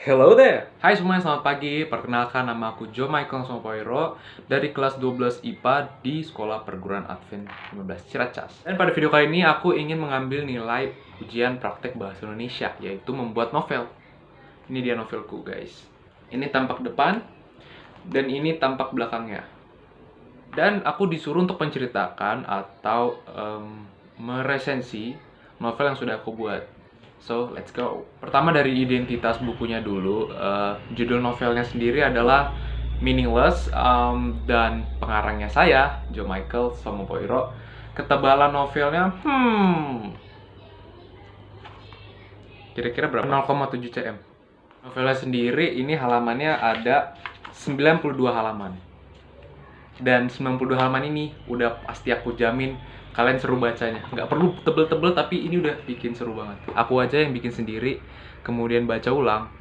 Hello there. Hai semuanya, selamat pagi. Perkenalkan, nama aku Joe Michael Sopoiro dari kelas 12 IPA di Sekolah Perguruan Advent 15 Ciracas. Dan pada video kali ini aku ingin mengambil nilai ujian praktek bahasa Indonesia, yaitu membuat novel. Ini dia novelku, guys. Ini tampak depan dan ini tampak belakangnya. Dan aku disuruh untuk menceritakan atau meresensi novel yang sudah aku buat. So, let's go. Pertama dari identitas bukunya dulu. Judul novelnya sendiri adalah Meaningless, dan pengarangnya saya, Joe Michael Somopoiro. Ketebalan novelnya, kira-kira berapa? 0,7 cm. Novelnya sendiri ini halamannya ada 92 halaman. Dan 92 halaman ini udah pasti aku jamin kalian seru bacanya. Nggak perlu tebel-tebel, tapi ini udah bikin seru banget. Aku aja yang bikin sendiri, kemudian baca ulang,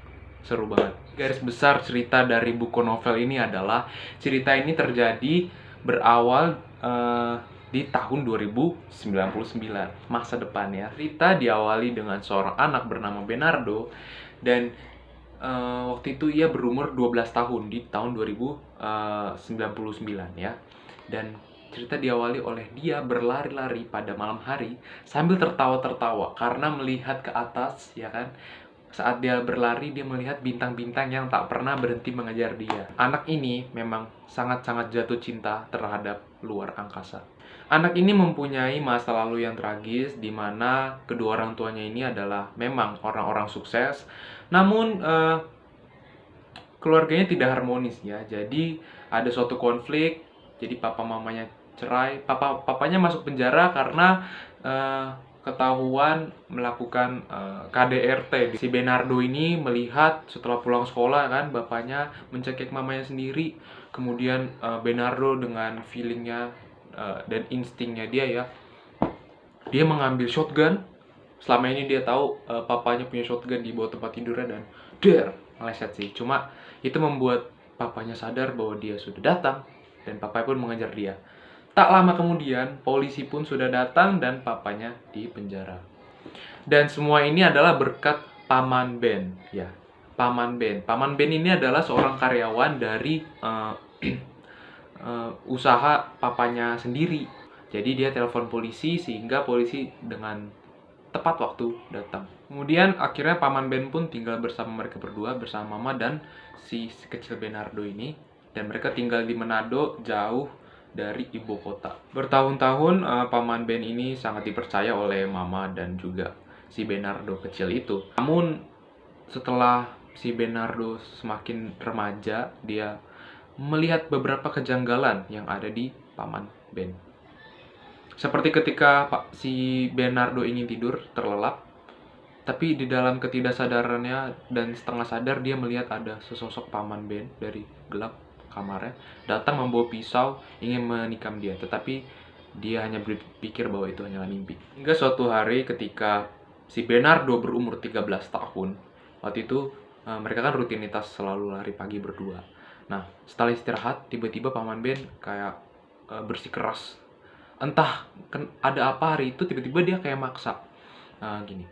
seru banget. Garis besar cerita dari buku novel ini adalah, cerita ini terjadi berawal di tahun 2099, masa depan ya. Cerita diawali dengan seorang anak bernama Bernardo, dan waktu itu ia berumur 12 tahun di tahun 2099 ya. Dan cerita diawali oleh dia berlari-lari pada malam hari sambil tertawa-tertawa karena melihat ke atas, ya kan. Saat dia berlari, dia melihat bintang-bintang yang tak pernah berhenti mengejar dia. Anak ini memang sangat-sangat jatuh cinta terhadap luar angkasa. Anak ini mempunyai masa lalu yang tragis, di mana kedua orang tuanya ini adalah memang orang-orang sukses, namun keluarganya tidak harmonis ya. Jadi ada suatu konflik, jadi papa mamanya cerai. Papanya masuk penjara karena ketahuan melakukan KDRT. Si Bernardo ini melihat setelah pulang sekolah kan, bapaknya mencekik mamanya sendiri. Kemudian Bernardo dengan feelingnya dan instingnya dia mengambil shotgun. Selama ini dia tahu papanya punya shotgun di bawah tempat tidurnya, dan meleset sih. Cuma itu membuat papanya sadar bahwa dia sudah datang, dan papanya pun mengejar dia. Tak lama kemudian, polisi pun sudah datang dan papanya dipenjara. Dan semua ini adalah berkat Paman Ben, ya. Paman Ben. Paman Ben ini adalah seorang karyawan dari usaha papanya sendiri. Jadi dia telepon polisi sehingga polisi dengan tepat waktu datang. Kemudian akhirnya Paman Ben pun tinggal bersama mereka berdua, bersama mama dan si kecil Bernardo ini. Dan mereka tinggal di Manado, jauh dari ibu kota. Bertahun-tahun Paman Ben ini sangat dipercaya oleh mama dan juga si Bernardo kecil itu. Namun setelah si Bernardo semakin remaja, dia melihat beberapa kejanggalan yang ada di Paman Ben. Seperti ketika si Bernardo ingin tidur terlelap, tapi di dalam ketidaksadarannya dan setengah sadar dia melihat ada sesosok Paman Ben dari gelap kamarnya datang membawa pisau ingin menikam dia, tetapi dia hanya berpikir bahwa itu hanyalah mimpi. Hingga suatu hari ketika si Bernardo berumur 13 tahun, waktu itu mereka kan rutinitas selalu lari pagi berdua. Nah, setelah istirahat, tiba-tiba Paman Ben kayak bersikeras. Entah ada apa hari itu, tiba-tiba dia kayak maksa. Gini,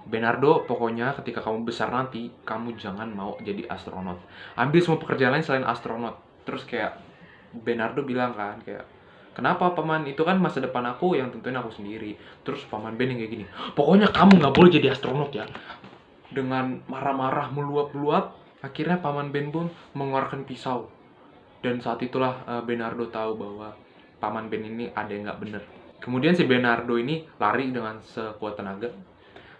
Bernardo, pokoknya ketika kamu besar nanti, kamu jangan mau jadi astronot. Ambil semua pekerjaan lain selain astronot. Terus kayak Bernardo bilang kan, kayak, kenapa paman? Itu kan masa depan aku yang tentuin aku sendiri. Terus Paman Ben yang kayak gini, pokoknya kamu nggak boleh jadi astronot ya. Dengan marah-marah meluap-luap, akhirnya Paman Ben pun mengeluarkan pisau. Dan saat itulah Bernardo tahu bahwa Paman Ben ini ada yang nggak bener. Kemudian si Bernardo ini lari dengan sekuat tenaga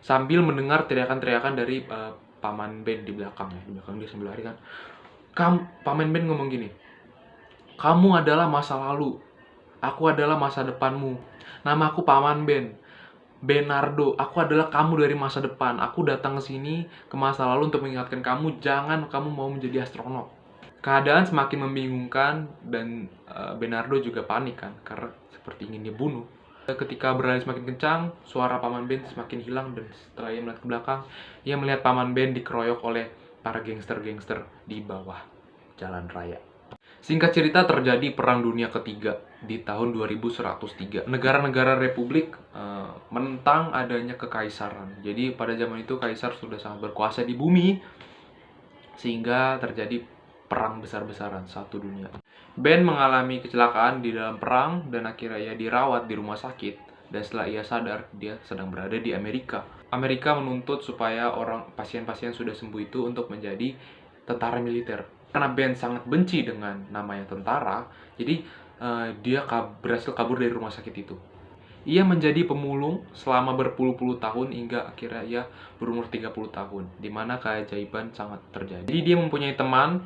sambil mendengar teriakan-teriakan dari Paman Ben di belakang ya. Di belakang dia sambil lari kan. Paman Ben ngomong gini, kamu adalah masa lalu, aku adalah masa depanmu. Nama aku Paman Ben. Bernardo, aku adalah kamu dari masa depan. Aku datang ke sini ke masa lalu untuk mengingatkan kamu, jangan kamu mau menjadi astronot. Keadaan semakin membingungkan dan Bernardo juga panik kan, karena seperti ingin dibunuh. Ketika berlari semakin kencang, suara Paman Ben semakin hilang, dan setelah ia melihat ke belakang, ia melihat Paman Ben dikeroyok oleh para gangster-gangster di bawah jalan raya. Singkat cerita, terjadi Perang Dunia Ketiga di tahun 2103. Negara-negara republik menentang adanya kekaisaran. Jadi pada zaman itu kaisar sudah sangat berkuasa di bumi, sehingga terjadi perang besar-besaran satu dunia. Ben mengalami kecelakaan di dalam perang dan akhirnya ia dirawat di rumah sakit, dan setelah ia sadar dia sedang berada di Amerika. Amerika menuntut supaya pasien-pasien sudah sembuh itu untuk menjadi tentara militer. Karena Ben sangat benci dengan namanya tentara, jadi dia berhasil kabur dari rumah sakit itu. Ia menjadi pemulung selama berpuluh-puluh tahun hingga akhirnya ia berumur 30 tahun, di mana keajaiban sangat terjadi. Jadi dia mempunyai teman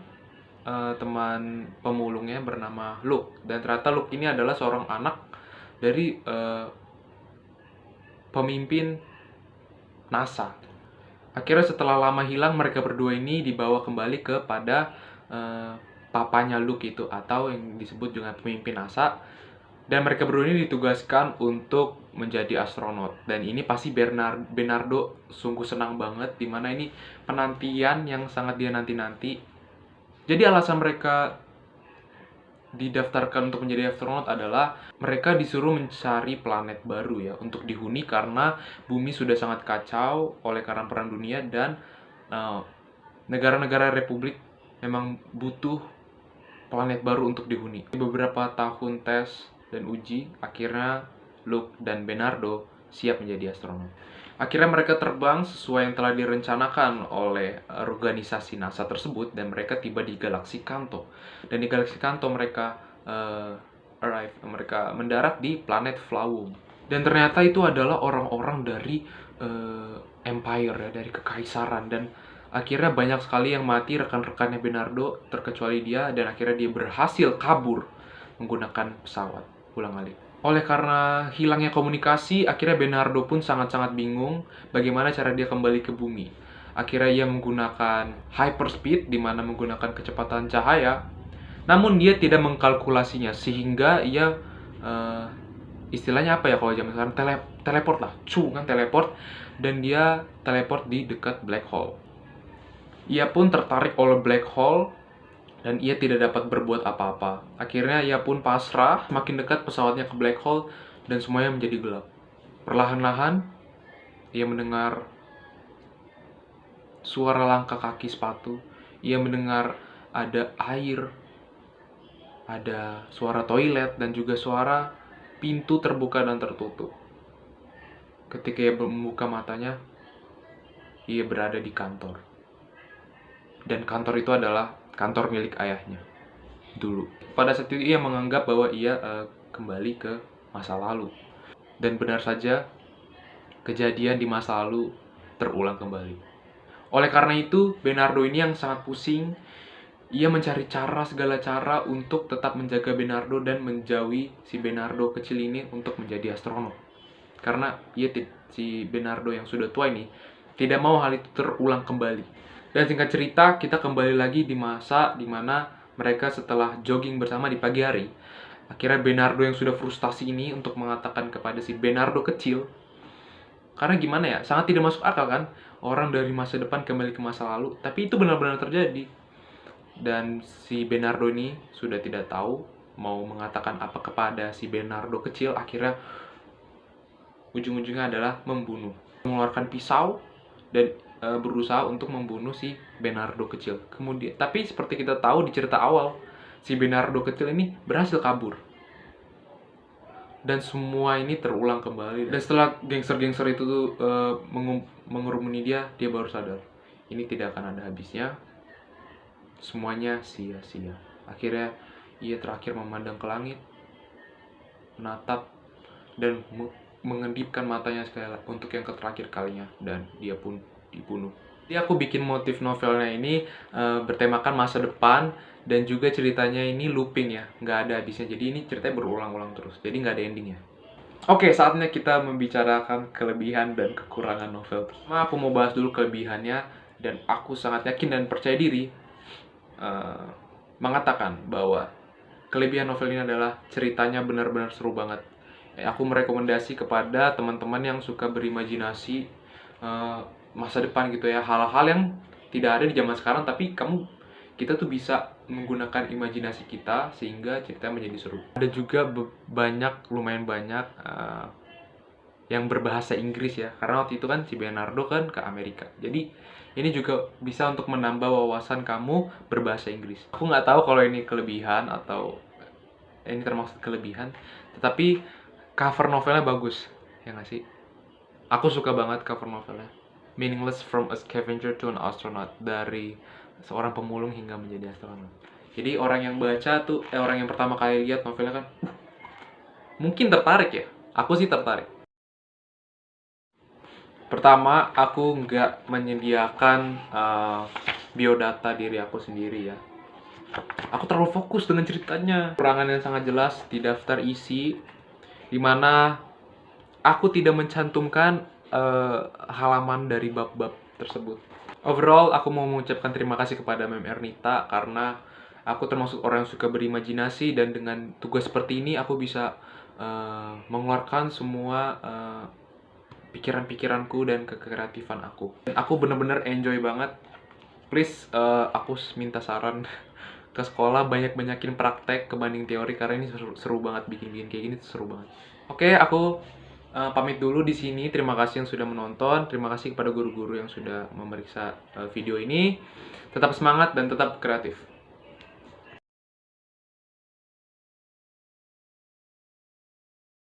pemulungnya bernama Luke, dan ternyata Luke ini adalah seorang anak dari pemimpin NASA. Akhirnya setelah lama hilang, mereka berdua ini dibawa kembali kepada papanya Luke itu, atau yang disebut dengan pemimpin NASA. Dan mereka berdua ini ditugaskan untuk menjadi astronot. Dan ini pasti Bernardo sungguh senang banget, dimana ini penantian yang sangat dia nanti-nanti. Jadi alasan mereka didaftarkan untuk menjadi astronot adalah mereka disuruh mencari planet baru ya, untuk dihuni karena bumi sudah sangat kacau oleh karena perang dunia, dan negara-negara republik memang butuh planet baru untuk dihuni. Beberapa tahun tes dan uji, akhirnya Luke dan Bernardo siap menjadi astronot. Akhirnya mereka terbang sesuai yang telah direncanakan oleh organisasi NASA tersebut, dan mereka tiba di galaksi Kanto. Dan di galaksi Kanto mereka mendarat di planet Flawum. Dan ternyata itu adalah orang-orang dari Empire ya, dari kekaisaran, dan akhirnya banyak sekali yang mati rekan-rekannya Bernardo terkecuali dia, dan akhirnya dia berhasil kabur menggunakan pesawat ulang-alik. Oleh karena hilangnya komunikasi, akhirnya Bernardo pun sangat-sangat bingung bagaimana cara dia kembali ke bumi. Akhirnya ia menggunakan hyperspeed, di mana menggunakan kecepatan cahaya, namun dia tidak mengkalkulasinya, sehingga ia istilahnya apa ya kalau zaman sekarang, teleport lah, teleport, dan dia teleport di dekat black hole. Ia pun tertarik oleh black hole, dan ia tidak dapat berbuat apa-apa. Akhirnya ia pun pasrah, makin dekat pesawatnya ke black hole, dan semuanya menjadi gelap. Perlahan-lahan, ia mendengar suara langkah kaki sepatu, ia mendengar ada air, ada suara toilet, dan juga suara pintu terbuka dan tertutup. Ketika ia membuka matanya, ia berada di kantor. Dan kantor itu adalah kantor milik ayahnya dulu. Pada saat itu ia menganggap bahwa ia kembali ke masa lalu. Dan benar saja, kejadian di masa lalu terulang kembali. Oleh karena itu, Bernardo ini yang sangat pusing. Ia mencari segala cara untuk tetap menjaga Bernardo dan menjauhi si Bernardo kecil ini untuk menjadi astronot. Karena si Bernardo yang sudah tua ini tidak mau hal itu terulang kembali. Dan singkat cerita, kita kembali lagi di masa dimana mereka setelah jogging bersama di pagi hari. Akhirnya Bernardo yang sudah frustasi ini untuk mengatakan kepada si Bernardo kecil, karena gimana ya, sangat tidak masuk akal kan, orang dari masa depan kembali ke masa lalu, tapi itu benar-benar terjadi. Dan si Bernardo ini sudah tidak tahu mau mengatakan apa kepada si Bernardo kecil. Akhirnya ujung-ujungnya adalah membunuh, mengeluarkan pisau dan berusaha untuk membunuh si Bernardo kecil. Kemudian, tapi seperti kita tahu di cerita awal, si Bernardo kecil ini berhasil kabur. Dan semua ini terulang kembali. Dan setelah gangster-gangster itu mengerumuni dia baru sadar. Ini tidak akan ada habisnya. Semuanya sia-sia. Akhirnya ia terakhir memandang ke langit, menatap, dan mengendipkan matanya sekali untuk yang terakhir kalinya, dan dia pun dibunuh. Jadi aku bikin motif novelnya ini bertemakan masa depan, dan juga ceritanya ini looping ya, nggak ada habisnya. Jadi ini ceritanya berulang-ulang terus, jadi nggak ada endingnya. Oke, saatnya kita membicarakan kelebihan dan kekurangan novel. Aku mau bahas dulu kelebihannya, dan aku sangat yakin dan percaya diri mengatakan bahwa kelebihan novel ini adalah ceritanya benar-benar seru banget. Aku merekomendasi kepada teman-teman yang suka berimajinasi masa depan gitu ya, hal-hal yang tidak ada di zaman sekarang, tapi kita tuh bisa menggunakan imajinasi kita sehingga cerita menjadi seru. Ada juga lumayan banyak yang berbahasa Inggris ya, karena waktu itu kan si Bernardo kan ke Amerika, jadi ini juga bisa untuk menambah wawasan kamu berbahasa Inggris. Aku nggak tahu kalau ini kelebihan atau ini termasuk kelebihan, tetapi cover novelnya bagus, ya nggak sih? Aku suka banget cover novelnya. Meaningless from a scavenger to an astronaut, dari seorang pemulung hingga menjadi astronot. Jadi orang yang baca tuh, orang yang pertama kali lihat novelnya kan, mungkin tertarik ya. Aku sih tertarik. Pertama, aku nggak menyediakan biodata diri aku sendiri ya. Aku terlalu fokus dengan ceritanya. Kurangan yang sangat jelas di daftar isi, dimana aku tidak mencantumkan halaman dari bab-bab tersebut. Overall, aku mau mengucapkan terima kasih kepada Mem Ernita karena aku termasuk orang yang suka berimajinasi, dan dengan tugas seperti ini aku bisa mengeluarkan semua pikiran-pikiranku dan kekreatifan aku. Dan aku bener-bener enjoy banget. Please, aku minta saran ke sekolah banyak-banyakin praktek kebanding teori, karena ini seru banget, bikin-bikin kayak gini tuh seru banget. Oke, aku pamit dulu di sini. Terima kasih yang sudah menonton. Terima kasih kepada guru-guru yang sudah memeriksa video ini. Tetap semangat dan tetap kreatif.